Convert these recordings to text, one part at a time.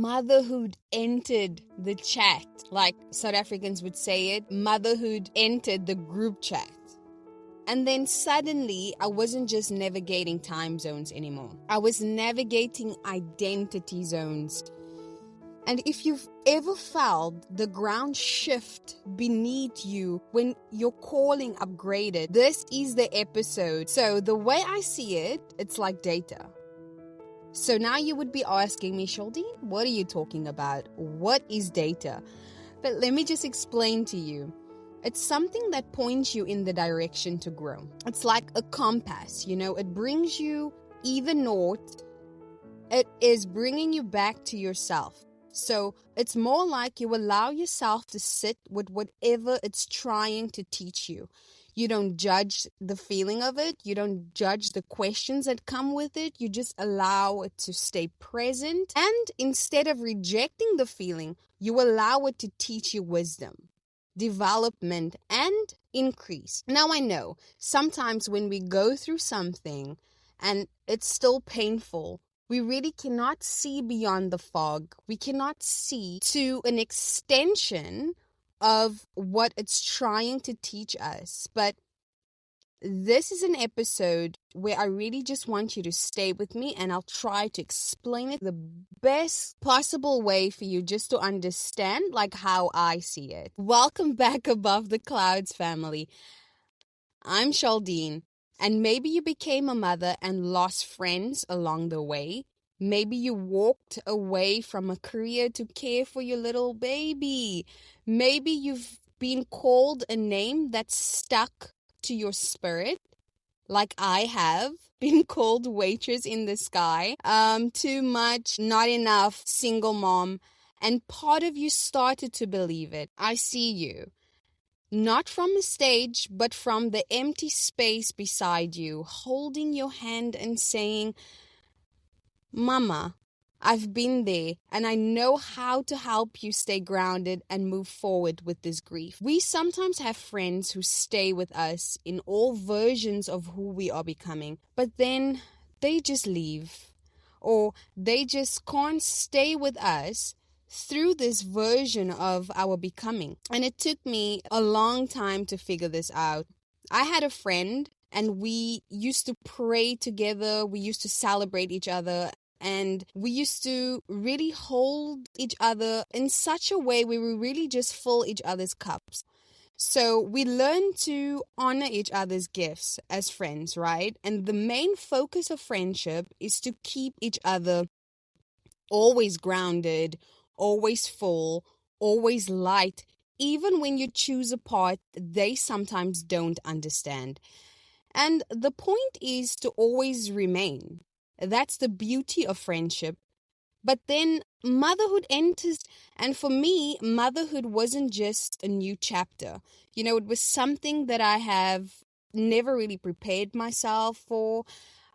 motherhood entered the chat. Like South Africans would say it, motherhood entered the group chat. And then suddenly, I wasn't just navigating time zones anymore. I was navigating identity zones. And if you've ever felt the ground shift beneath you when your calling upgraded, this is the episode. So the way I see it, it's like data. So now you would be asking me, Shaldine, what are you talking about? What is data? But let me just explain to you. It's something that points you in the direction to grow. It's like a compass, it brings you either north. It is bringing you back to yourself. So it's more like you allow yourself to sit with whatever it's trying to teach you. You don't judge the feeling of it. You don't judge the questions that come with it. You just allow it to stay present. And instead of rejecting the feeling, you allow it to teach you wisdom, development, and increase. Now I know sometimes when we go through something and it's still painful, we really cannot see beyond the fog. We cannot see to an extension of what it's trying to teach us. But this is an episode where I really just want you to stay with me, and I'll try to explain it the best possible way for you just to understand like how I see it. Welcome back above the clouds, family. I'm Shaldine, and maybe you became a mother and lost friends along the way. Maybe you walked away from a career to care for your little baby. Maybe you've been called a name that's stuck to your spirit, like I have been called waitress in the sky, too much, not enough, single mom, and part of you started to believe it. I see you. Not from a stage, but from the empty space beside you, holding your hand and saying, Mama, I've been there and I know how to help you stay grounded and move forward with this grief. We sometimes have friends who stay with us in all versions of who we are becoming, but then they just leave, or they just can't stay with us through this version of our becoming. And it took me a long time to figure this out. I had a friend and we used to pray together. We used to celebrate each other. And we used to really hold each other in such a way where we really just fill each other's cups. So we learn to honor each other's gifts as friends, right? And the main focus of friendship is to keep each other always grounded, always full, always light. Even when you choose a path they sometimes don't understand. And the point is to always remain. That's the beauty of friendship. But then motherhood enters, and for me, motherhood wasn't just a new chapter. It was something that I have never really prepared myself for.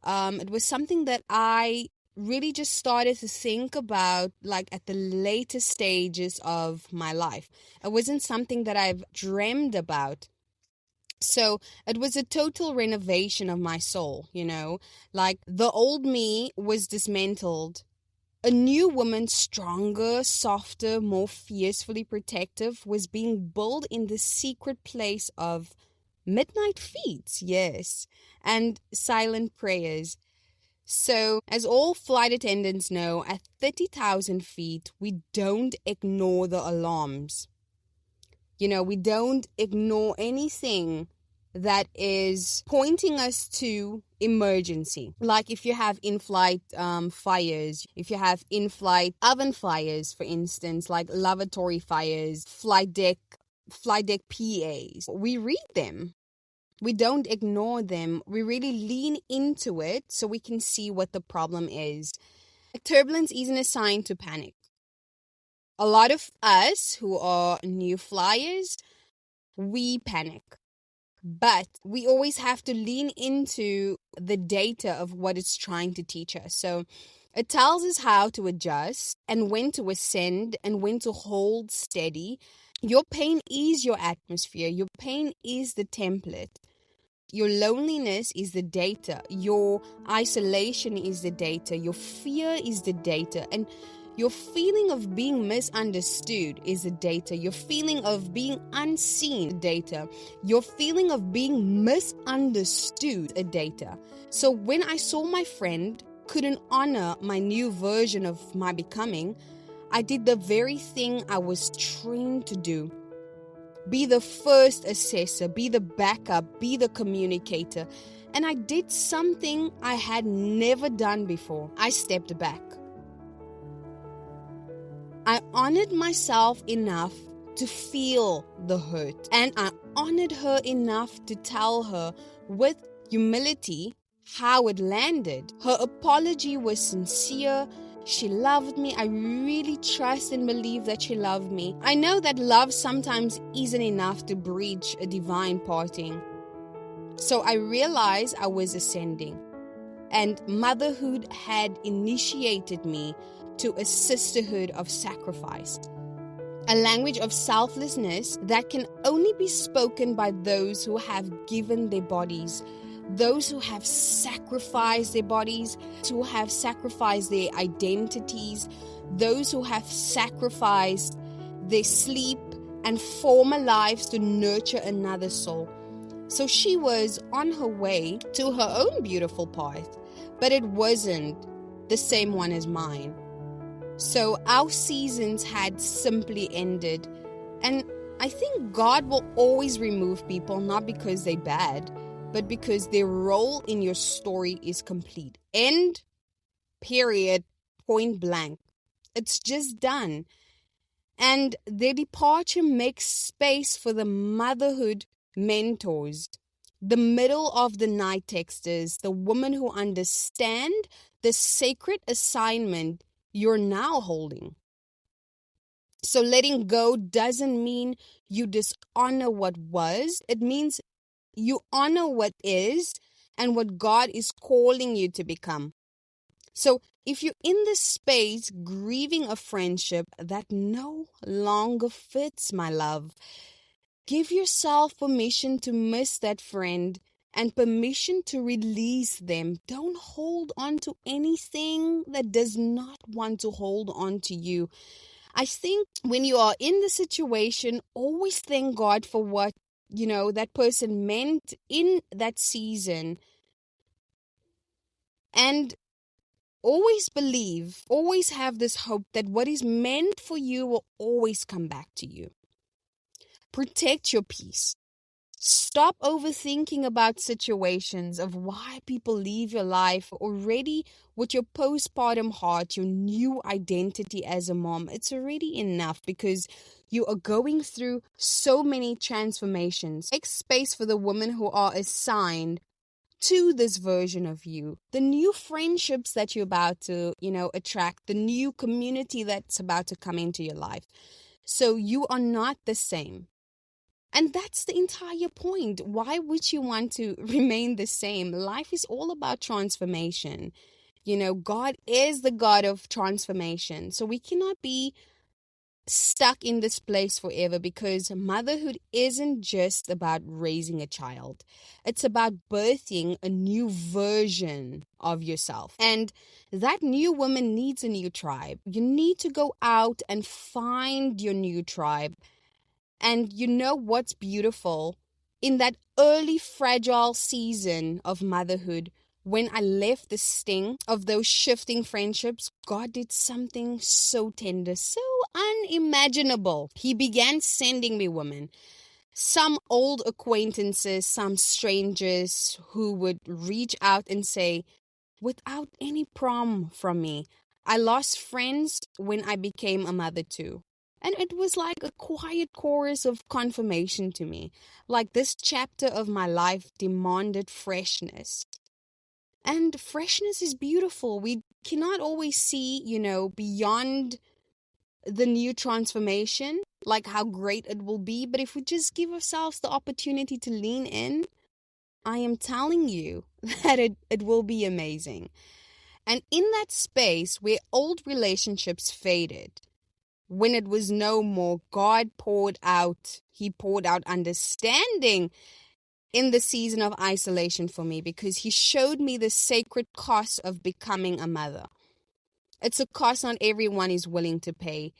It was something that I really just started to think about like at the later stages of my life. It wasn't something that I've dreamed about. So it was a total renovation of my soul, like the old me was dismantled. A new woman, stronger, softer, more fiercely protective, was being built in the secret place of midnight feeds, yes, and silent prayers. So, as all flight attendants know, at 30,000 feet, we don't ignore the alarms. We don't ignore anything that is pointing us to emergency. Like if you have in-flight fires, if you have in-flight oven fires, for instance, like lavatory fires, flight deck PAs, we read them. We don't ignore them. We really lean into it so we can see what the problem is. Turbulence isn't a sign to panic. A lot of us who are new flyers, we panic. But we always have to lean into the data of what it's trying to teach us. So it tells us how to adjust and when to ascend and when to hold steady. Your pain is your atmosphere. Your pain is the template. Your loneliness is the data. Your isolation is the data. Your fear is the data. And Your feeling of being misunderstood is a data. Your feeling of being unseen, a data. Your feeling of being misunderstood, a data. So when I saw my friend couldn't honor my new version of my becoming, I did the very thing I was trained to do. Be the first assessor, be the backup, be the communicator. And I did something I had never done before. I stepped back. I honored myself enough to feel the hurt. And I honored her enough to tell her with humility how it landed. Her apology was sincere. She loved me. I really trust and believe that she loved me. I know that love sometimes isn't enough to breach a divine parting. So I realized I was ascending, and motherhood had initiated me to a sisterhood of sacrifice. A language of selflessness that can only be spoken by those who have given their bodies, those who have sacrificed their bodies, who have sacrificed their identities, those who have sacrificed their sleep and former lives to nurture another soul. So she was on her way to her own beautiful path, but it wasn't the same one as mine. So our seasons had simply ended. And I think God will always remove people, not because they're bad, but because their role in your story is complete. End, period, point blank. It's just done. And their departure makes space for the motherhood mentors, the middle of the night texters, the women who understand the sacred assignment you're now holding. So letting go doesn't mean you dishonor what was. It means you honor what is and what God is calling you to become. So if you're in this space grieving a friendship that no longer fits, my love, give yourself permission to miss that friend and permission to release them. Don't hold on to anything that does not want to hold on to you. I think when you are in the situation, always thank God for what, that person meant in that season. And always believe, always have this hope that what is meant for you will always come back to you. Protect your peace. Stop overthinking about situations of why people leave your life already with your postpartum heart, your new identity as a mom. It's already enough because you are going through so many transformations. Make space for the women who are assigned to this version of you, the new friendships that you're about to, attract, the new community that's about to come into your life. So you are not the same. And that's the entire point. Why would you want to remain the same? Life is all about transformation. God is the God of transformation. So we cannot be stuck in this place forever, because motherhood isn't just about raising a child. It's about birthing a new version of yourself. And that new woman needs a new tribe. You need to go out and find your new tribe. And you know what's beautiful? In that early fragile season of motherhood, when I left the sting of those shifting friendships, God did something so tender, so unimaginable. He began sending me women, some old acquaintances, some strangers who would reach out and say, without any prom from me, I lost friends when I became a mother too. And it was like a quiet chorus of confirmation to me. Like this chapter of my life demanded freshness. And freshness is beautiful. We cannot always see, beyond the new transformation, like how great it will be. But if we just give ourselves the opportunity to lean in, I am telling you that it will be amazing. And in that space where old relationships faded, when it was no more, God poured out. He poured out understanding in the season of isolation for me, because he showed me the sacred cost of becoming a mother. It's a cost not everyone is willing to pay.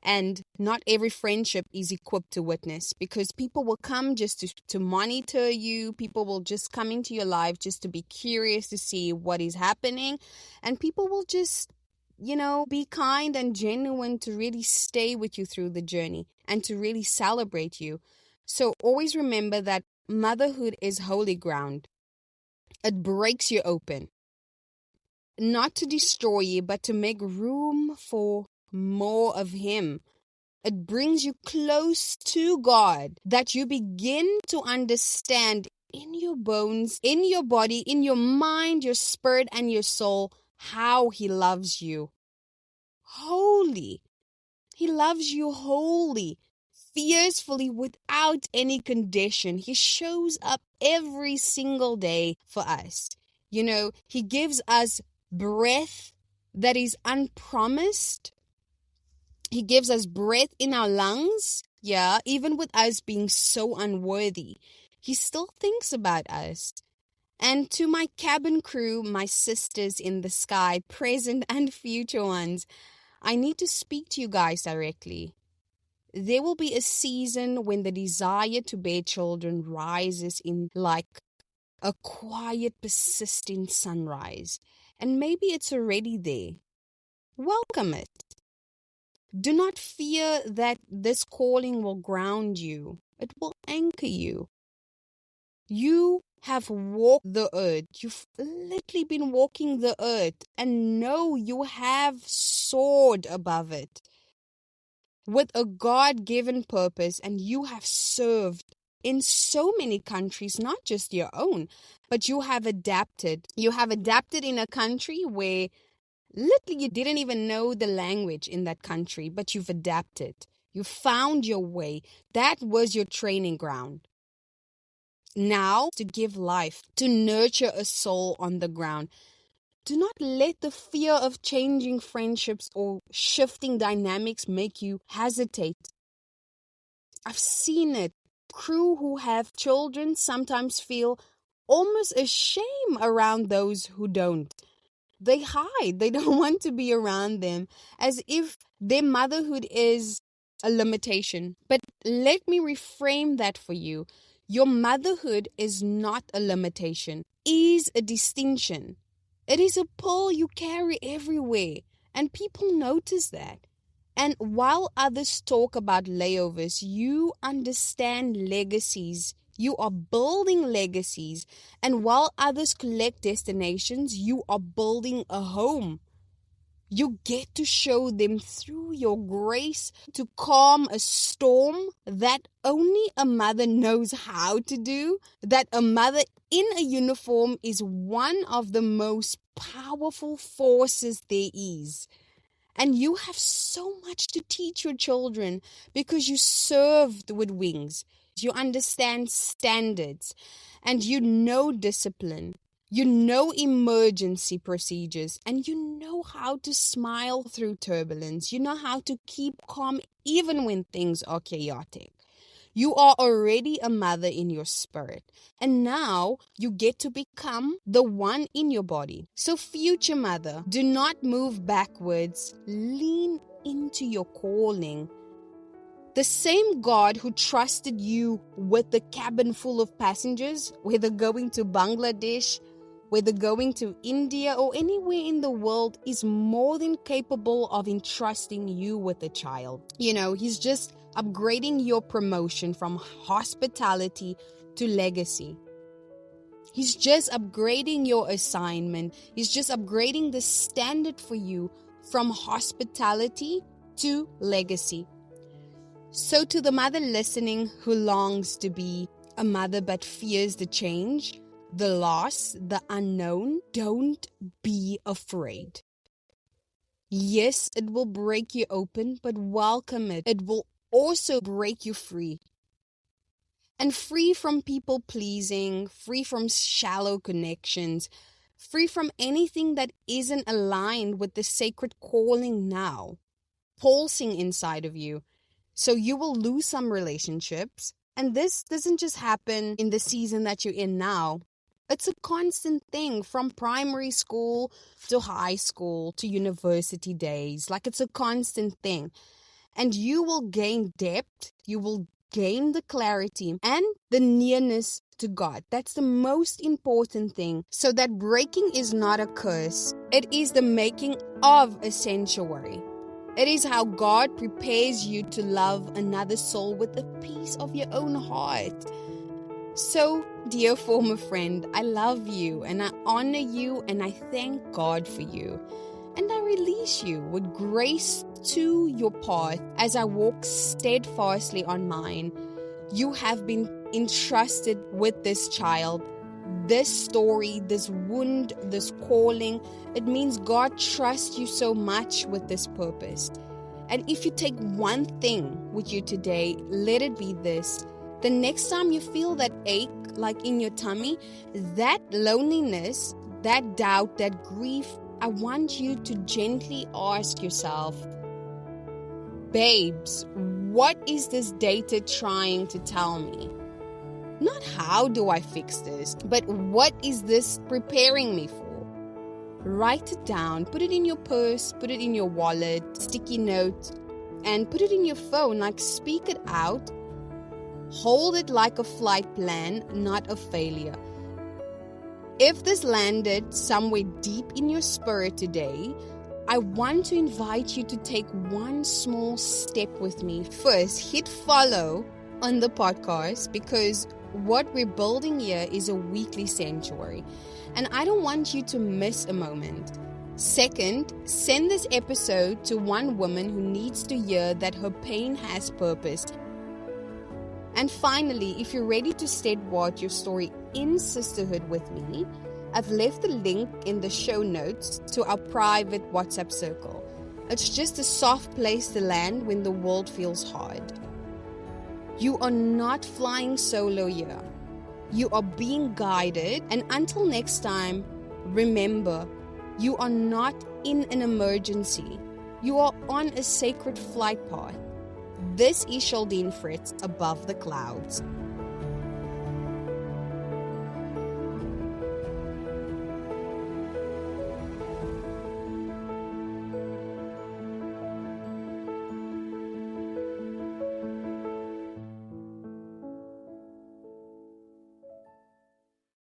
And not every friendship is equipped to witness, because people will come just to monitor you. People will just come into your life just to be curious to see what is happening. And people will just, be kind and genuine to really stay with you through the journey and to really celebrate you. So always remember that motherhood is holy ground. It breaks you open, not to destroy you, but to make room for more of Him. It brings you close to God, that you begin to understand in your bones, in your body, in your mind, your spirit, and your soul, how He loves you. Holy. He loves you wholly, fiercely, without any condition. He shows up every single day for us. He gives us breath that is unpromised. He gives us breath in our lungs. Yeah, even with us being so unworthy, He still thinks about us. And to my cabin crew, my sisters in the sky, present and future ones, I need to speak to you guys directly. There will be a season when the desire to bear children rises in like a quiet, persistent sunrise. And maybe it's already there. Welcome it. Do not fear that this calling will ground you. It will anchor you. You have walked the earth. You've literally been walking the earth, and know you have soared above it with a God-given purpose, and you have served in so many countries, not just your own, but you have adapted. You have adapted in a country where literally you didn't even know the language in that country, but you've adapted. You found your way. That was your training ground. Now, to give life, to nurture a soul on the ground. Do not let the fear of changing friendships or shifting dynamics make you hesitate. I've seen it. Crew who have children sometimes feel almost ashamed around those who don't. They hide. They don't want to be around them, as if their motherhood is a limitation. But let me reframe that for you. Your motherhood is not a limitation. It is a distinction. It is a pull you carry everywhere, and people notice that. And while others talk about layovers, you understand legacies. You are building legacies. And while others collect destinations, you are building a home. You get to show them through your grace to calm a storm that only a mother knows how to do. That a mother in a uniform is one of the most powerful forces there is. And you have so much to teach your children because you served with wings. You understand standards and you know discipline. You know emergency procedures, and you know how to smile through turbulence. You know how to keep calm even when things are chaotic. You are already a mother in your spirit, and now you get to become the one in your body. So, future mother, do not move backwards. Lean into your calling. The same God who trusted you with the cabin full of passengers, whether going to Bangladesh, whether going to India or anywhere in the world, is more than capable of entrusting you with a child. He's just upgrading your promotion from hospitality to legacy. He's just upgrading your assignment. He's just upgrading the standard for you from hospitality to legacy. So to the mother listening who longs to be a mother but fears the change, the loss, the unknown, don't be afraid. Yes, it will break you open, but welcome it. It will also break you free. And free from people pleasing, free from shallow connections, free from anything that isn't aligned with the sacred calling now, pulsing inside of you. So you will lose some relationships. And this doesn't just happen in the season that you're in now. It's a constant thing from primary school to high school to university days. Like, it's a constant thing. And you will gain depth, you will gain the clarity and the nearness to God. That's the most important thing. So that breaking is not a curse. It is the making of a sanctuary. It is how God prepares you to love another soul with the peace of your own heart. So, dear former friend, I love you and I honor you and I thank God for you. And I release you with grace to your path as I walk steadfastly on mine. You have been entrusted with this child, this story, this wound, this calling. It means God trusts you so much with this purpose. And if you take one thing with you today, let it be this. The next time you feel that ache, like in your tummy, that loneliness, that doubt, that grief, I want you to gently ask yourself, babes, what is this data trying to tell me? Not how do I fix this, but what is this preparing me for? Write it down, put it in your purse, put it in your wallet, sticky note, and put it in your phone. Like, speak it out. Hold it like a flight plan, not a failure. If this landed somewhere deep in your spirit today, I want to invite you to take one small step with me. First, hit follow on the podcast, because what we're building here is a weekly sanctuary, and I don't want you to miss a moment. Second, send this episode to one woman who needs to hear that her pain has purpose. And finally, if you're ready to start your story in sisterhood with me, I've left a link in the show notes to our private WhatsApp circle. It's just a soft place to land when the world feels hard. You are not flying solo here. You are being guided. And until next time, remember, you are not in an emergency. You are on a sacred flight path. This is Shaldine Fritz above the clouds.